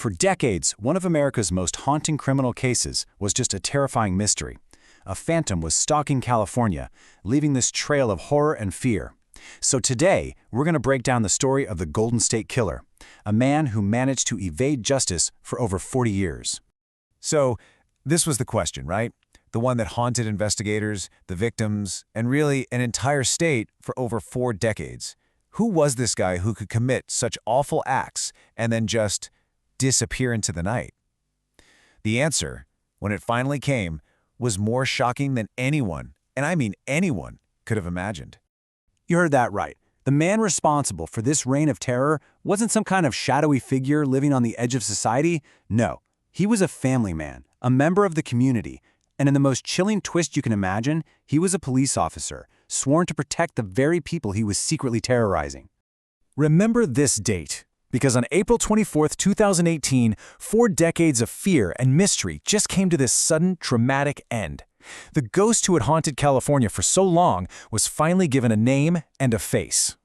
For decades, one of America's most haunting criminal cases was just a terrifying mystery. A phantom was stalking California, leaving this trail of horror and fear. So today, we're going to break down the story of the Golden State Killer, a man who managed to evade justice for over 40 years. So, this was the question, right? The one that haunted investigators, the victims, and really an entire state for over 4 decades. Who was this guy who could commit such awful acts and then just disappear into the night? The answer, when it finally came, was more shocking than anyone, and I mean anyone, could have imagined. You heard that right. The man responsible for this reign of terror wasn't some kind of shadowy figure living on the edge of society. No, he was a family man, a member of the community, and in the most chilling twist you can imagine, he was a police officer, sworn to protect the very people he was secretly terrorizing. Remember this date, because on April 24, 2018, 4 decades of fear and mystery just came to this sudden, traumatic end. The ghost who had haunted California for so long was finally given a name and a face.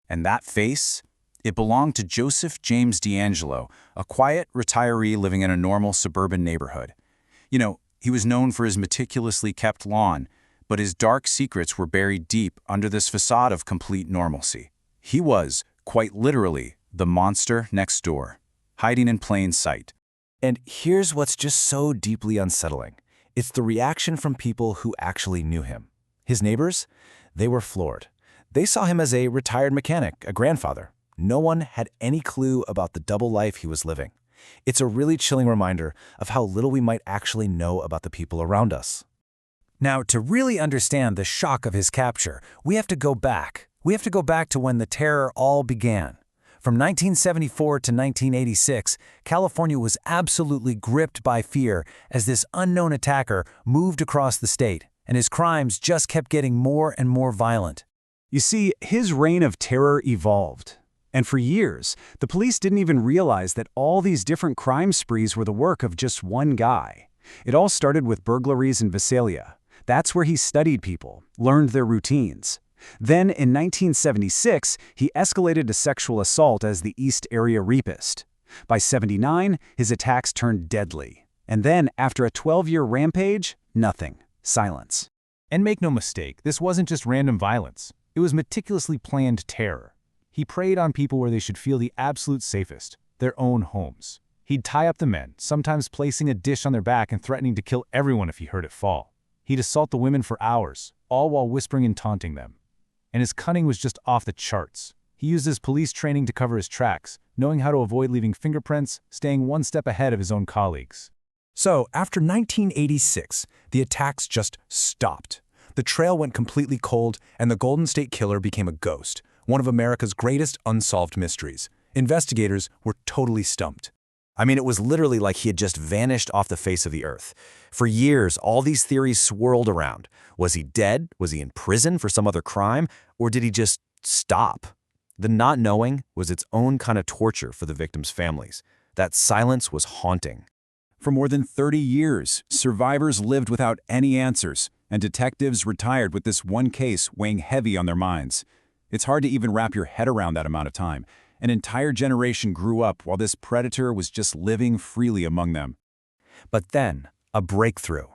And that face? It belonged to Joseph James DeAngelo, a quiet retiree living in a normal suburban neighborhood. You know, he was known for his meticulously kept lawn, but his dark secrets were buried deep under this facade of complete normalcy. He was, quite literally, the monster next door, hiding in plain sight. And here's what's just so deeply unsettling. It's the reaction from people who actually knew him. His neighbors? They were floored. They saw him as a retired mechanic, a grandfather. No one had any clue about the double life he was living. It's a really chilling reminder of how little we might actually know about the people around us. Now, to really understand the shock of his capture, we have to go back. We have to go back to when the terror all began. From 1974 to 1986, California was absolutely gripped by fear as this unknown attacker moved across the state, and his crimes just kept getting more and more violent. You see, his reign of terror evolved. And for years, the police didn't even realize that all these different crime sprees were the work of just one guy. It all started with burglaries in Visalia. That's where he studied people, learned their routines. Then, in 1976, he escalated to sexual assault as the East Area Rapist. By '79, his attacks turned deadly. And then, after a 12-year rampage, nothing. Silence. And make no mistake, this wasn't just random violence. It was meticulously planned terror. He preyed on people where they should feel the absolute safest, their own homes. He'd tie up the men, sometimes placing a dish on their back and threatening to kill everyone if he heard it fall. He'd assault the women for hours, all while whispering and taunting them. And his cunning was just off the charts. He used his police training to cover his tracks, knowing how to avoid leaving fingerprints, staying one step ahead of his own colleagues. So, after 1986, the attacks just stopped. The trail went completely cold, and the Golden State Killer became a ghost, one of America's greatest unsolved mysteries. Investigators were totally stumped. I mean, it was literally like he had just vanished off the face of the earth. For years, all these theories swirled around. Was he dead? Was he in prison for some other crime? Or did he just stop? The not knowing was its own kind of torture for the victims' families. That silence was haunting. For more than 30 years, survivors lived without any answers, and detectives retired with this one case weighing heavy on their minds. It's hard to even wrap your head around that amount of time. An entire generation grew up while this predator was just living freely among them. But then, a breakthrough.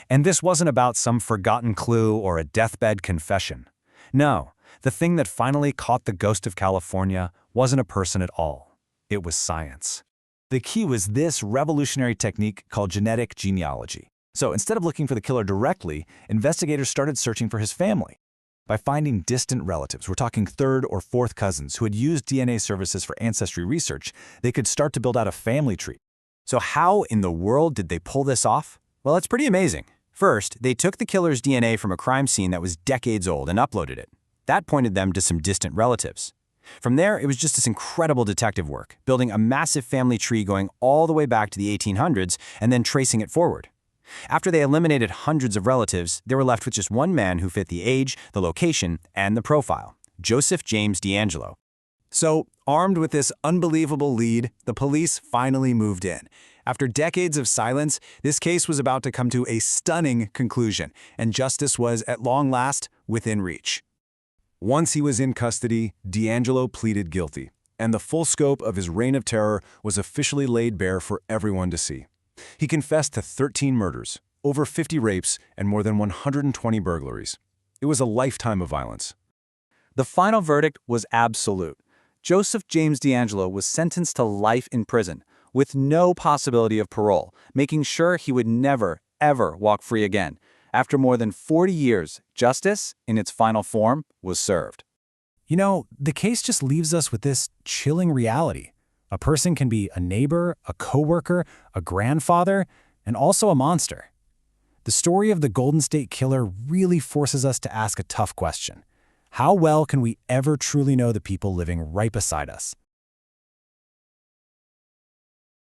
And this wasn't about some forgotten clue or a deathbed confession. No, the thing that finally caught the ghost of California wasn't a person at all. It was science. The key was this revolutionary technique called genetic genealogy. So instead of looking for the killer directly, investigators started searching for his family. By finding distant relatives, we're talking third or fourth cousins who had used DNA services for ancestry research, they could start to build out a family tree. So how in the world did they pull this off? Well, it's pretty amazing. First, they took the killer's DNA from a crime scene that was decades old and uploaded it. That pointed them to some distant relatives. From there, it was just this incredible detective work, building a massive family tree going all the way back to the 1800s and then tracing it forward. After they eliminated hundreds of relatives, they were left with just one man who fit the age, the location, and the profile, Joseph James DeAngelo. So, armed with this unbelievable lead, the police finally moved in. After decades of silence, this case was about to come to a stunning conclusion, and justice was, at long last, within reach. Once he was in custody, DeAngelo pleaded guilty. and the full scope of his reign of terror was officially laid bare for everyone to see. He confessed to 13 murders, over 50 rapes, and more than 120 burglaries. It was a lifetime of violence. The final verdict was absolute. Joseph James DeAngelo was sentenced to life in prison, with no possibility of parole, making sure he would never, ever walk free again. After more than 40 years, justice, in its final form, was served. You know, the case just leaves us with this chilling reality. A person can be a neighbor, a coworker, a grandfather, and also a monster. The story of the Golden State Killer really forces us to ask a tough question. How well can we ever truly know the people living right beside us?